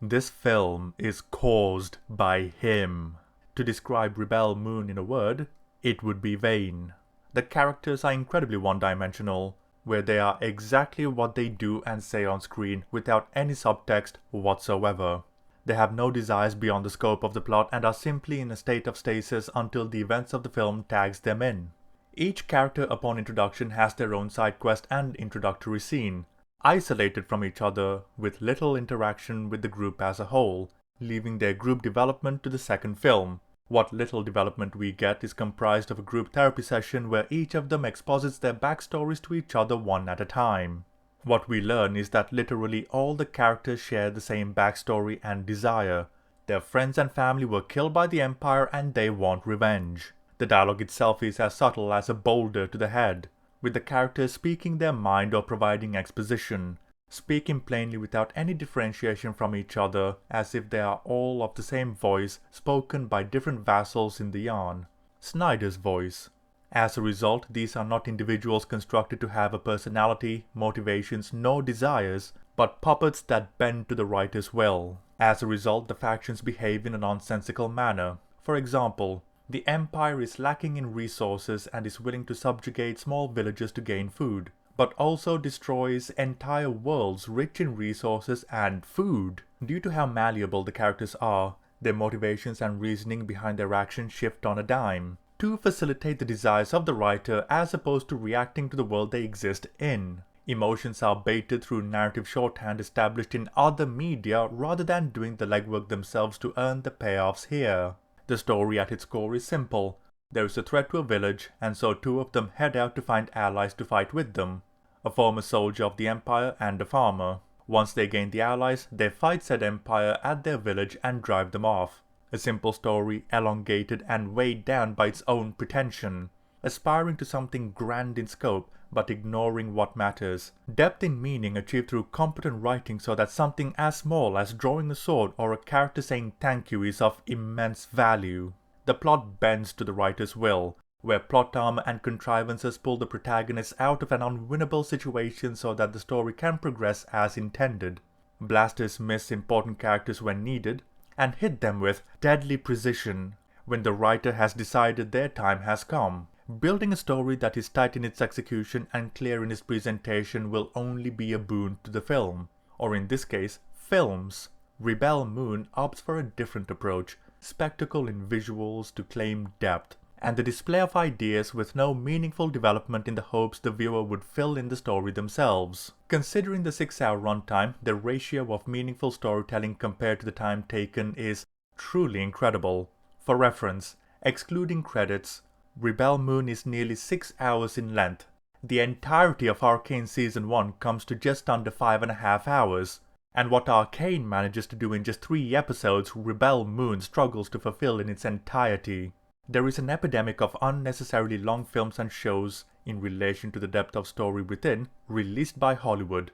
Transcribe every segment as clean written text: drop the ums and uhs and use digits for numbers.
This film is caused by him. To describe Rebel Moon in a word, it would be vain. The characters are incredibly one-dimensional, where they are exactly what they do and say on screen without any subtext whatsoever. They have no desires beyond the scope of the plot and are simply in a state of stasis until the events of the film tags them in. Each character upon introduction has their own side quest and introductory scene, isolated from each other with little interaction with the group as a whole, leaving their group development to the second film. What little development we get is comprised of a group therapy session where each of them exposits their backstories to each other one at a time. What we learn is that literally all the characters share the same backstory and desire. Their friends and family were killed by the Empire and they want revenge. The dialogue itself is as subtle as a boulder to the head, with the characters speaking their mind or providing exposition, speaking plainly without any differentiation from each other, as if they are all of the same voice spoken by different vassals in the yarn. Snyder's voice. As a result, these are not individuals constructed to have a personality, motivations, nor desires, but puppets that bend to the writer's will. As a result, the factions behave in a nonsensical manner. For example, the Empire is lacking in resources and is willing to subjugate small villages to gain food, but also destroys entire worlds rich in resources and food. Due to how malleable the characters are, their motivations and reasoning behind their actions shift on a dime, to facilitate the desires of the writer as opposed to reacting to the world they exist in. Emotions are baited through narrative shorthand established in other media rather than doing the legwork themselves to earn the payoffs here. The story at its core is simple. There is a threat to a village, and so two of them head out to find allies to fight with them. A former soldier of the Empire and a farmer. Once they gain the allies, they fight said Empire at their village and drive them off. A simple story, elongated and weighed down by its own pretension. Aspiring to something grand in scope, but ignoring what matters. Depth in meaning achieved through competent writing so that something as small as drawing a sword or a character saying thank you is of immense value. The plot bends to the writer's will, where plot armor and contrivances pull the protagonist out of an unwinnable situation so that the story can progress as intended. Blasters miss important characters when needed, and hit them with deadly precision when the writer has decided their time has come. Building a story that is tight in its execution and clear in its presentation will only be a boon to the film, or in this case, films. Rebel Moon opts for a different approach, spectacle in visuals to claim depth, and the display of ideas with no meaningful development in the hopes the viewer would fill in the story themselves. Considering the 6-hour runtime, the ratio of meaningful storytelling compared to the time taken is truly incredible. For reference, excluding credits, Rebel Moon is nearly 6 hours in length. The entirety of Arcane Season 1 comes to just under 5.5 hours, and what Arcane manages to do in just 3 episodes, Rebel Moon struggles to fulfill in its entirety. There is an epidemic of unnecessarily long films and shows in relation to the depth of story within, released by Hollywood.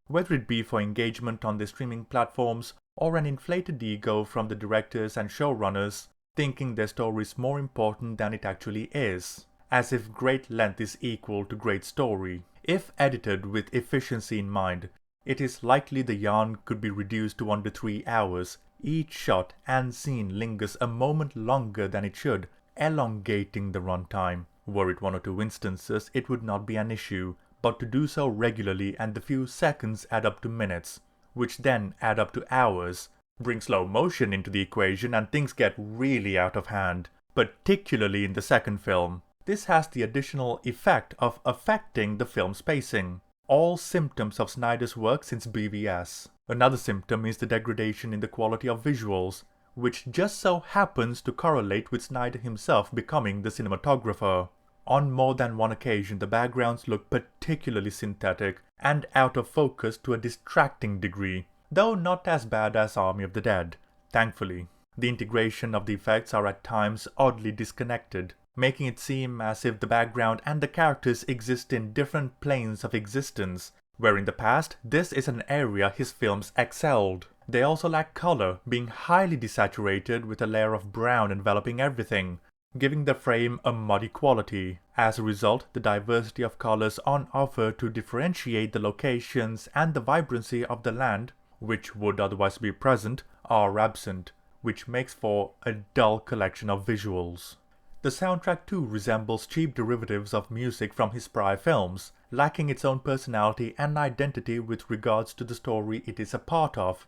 Whether it be for engagement on the streaming platforms or an inflated ego from the directors and showrunners, thinking their story is more important than it actually is, as if great length is equal to great story. If edited with efficiency in mind, it is likely the yarn could be reduced to under 3 hours. Each shot and scene lingers a moment longer than it should, elongating the runtime. Were it 1 or 2 instances, it would not be an issue, but to do so regularly and the few seconds add up to minutes, which then add up to hours. Bring slow motion into the equation and things get really out of hand, particularly in the second film. This has the additional effect of affecting the film's pacing. All symptoms of Snyder's work since BVS. Another symptom is the degradation in the quality of visuals, which just so happens to correlate with Snyder himself becoming the cinematographer. On more than one occasion, the backgrounds look particularly synthetic and out of focus to a distracting degree, though not as bad as Army of the Dead, thankfully. The integration of the effects are at times oddly disconnected, making it seem as if the background and the characters exist in different planes of existence, where in the past this is an area his films excelled. They also lack color, being highly desaturated with a layer of brown enveloping everything, giving the frame a muddy quality. As a result, the diversity of colors on offer to differentiate the locations and the vibrancy of the land which would otherwise be present, are absent, which makes for a dull collection of visuals. The soundtrack too resembles cheap derivatives of music from his prior films, lacking its own personality and identity with regards to the story it is a part of.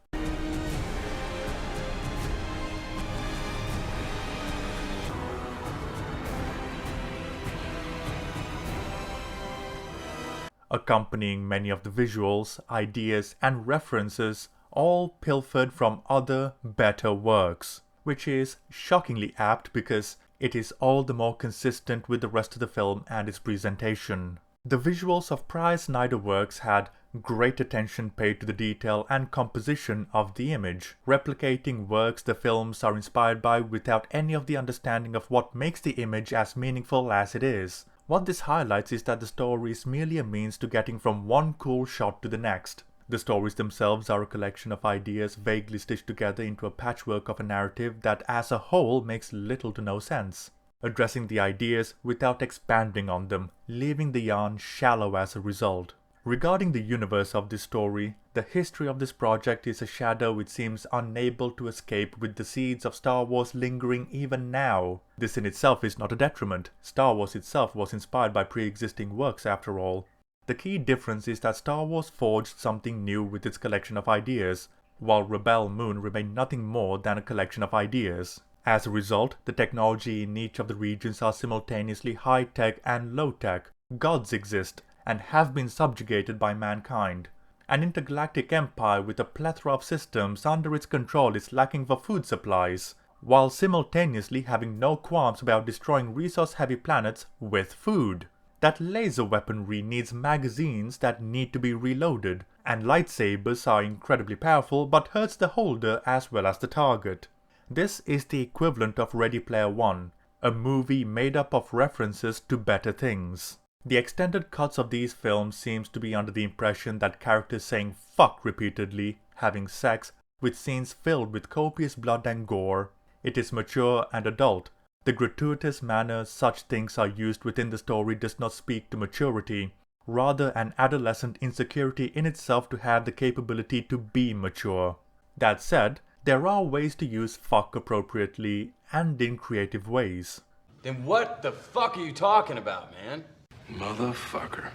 Accompanying many of the visuals, ideas, and references all pilfered from other, better works, which is shockingly apt because it is all the more consistent with the rest of the film and its presentation. The visuals of prior Snyder works had great attention paid to the detail and composition of the image, replicating works the films are inspired by without any of the understanding of what makes the image as meaningful as it is. What this highlights is that the story is merely a means to getting from one cool shot to the next. The stories themselves are a collection of ideas vaguely stitched together into a patchwork of a narrative that as a whole makes little to no sense, addressing the ideas without expanding on them, leaving the yarn shallow as a result. Regarding the universe of this story, the history of this project is a shadow it seems unable to escape, with the seeds of Star Wars lingering even now. This in itself is not a detriment. Star Wars itself was inspired by pre-existing works after all. The key difference is that Star Wars forged something new with its collection of ideas, while Rebel Moon remained nothing more than a collection of ideas. As a result, the technology in each of the regions are simultaneously high-tech and low-tech. Gods exist, and have been subjugated by mankind. An intergalactic empire with a plethora of systems under its control is lacking for food supplies, while simultaneously having no qualms about destroying resource-heavy planets with food. That laser weaponry needs magazines that need to be reloaded, and lightsabers are incredibly powerful but hurts the holder as well as the target. This is the equivalent of Ready Player One, a movie made up of references to better things. The extended cuts of these films seems to be under the impression that characters saying fuck repeatedly, having sex, with scenes filled with copious blood and gore. It is mature and adult. The gratuitous manner such things are used within the story does not speak to maturity, rather an adolescent insecurity in itself to have the capability to be mature. That said, there are ways to use fuck appropriately and in creative ways. Then what the fuck are you talking about, man? Motherfucker.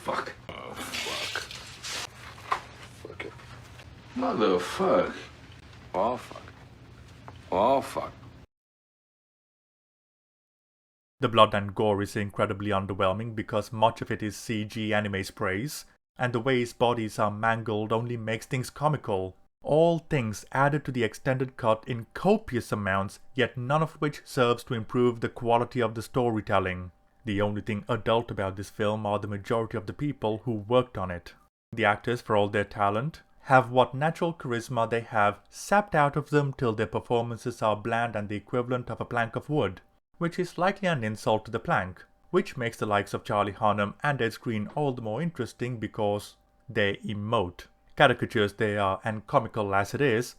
Fuck. Oh, fuck. Fuck it. Motherfuck. Oh, fuck. Oh, fuck. The blood and gore is incredibly underwhelming because much of it is CG anime sprays, and the way his bodies are mangled only makes things comical. All things added to the extended cut in copious amounts, yet none of which serves to improve the quality of the storytelling. The only thing adult about this film are the majority of the people who worked on it. The actors, for all their talent, have what natural charisma they have sapped out of them till their performances are bland and the equivalent of a plank of wood, which is likely an insult to the plank, which makes the likes of Charlie Hunnam and Ed Skrein all the more interesting because they emote. Caricatures they are, and comical as it is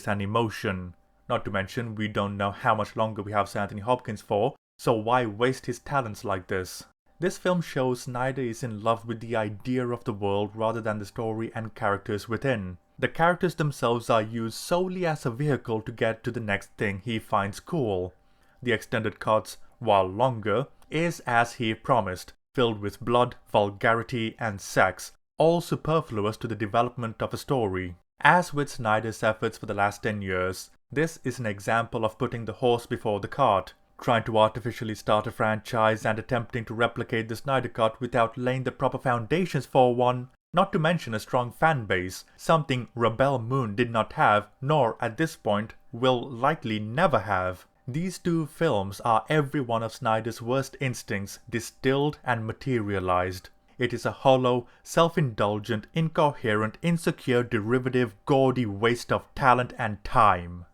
an emotion. Not to mention, we don't know how much longer we have Sir Anthony Hopkins for, so why waste his talents like this? This film shows Snyder is in love with the idea of the world rather than the story and characters within. The characters themselves are used solely as a vehicle to get to the next thing he finds cool. The extended cuts, while longer, is as he promised, filled with blood, vulgarity, and sex, all superfluous to the development of a story. As with Snyder's efforts for the last 10 years, this is an example of putting the horse before the cart, trying to artificially start a franchise and attempting to replicate the Snyder Cut without laying the proper foundations for one, not to mention a strong fan base, something Rebel Moon did not have, nor at this point will likely never have. These two films are every one of Snyder's worst instincts distilled and materialized. It is a hollow, self-indulgent, incoherent, insecure, derivative, gaudy waste of talent and time.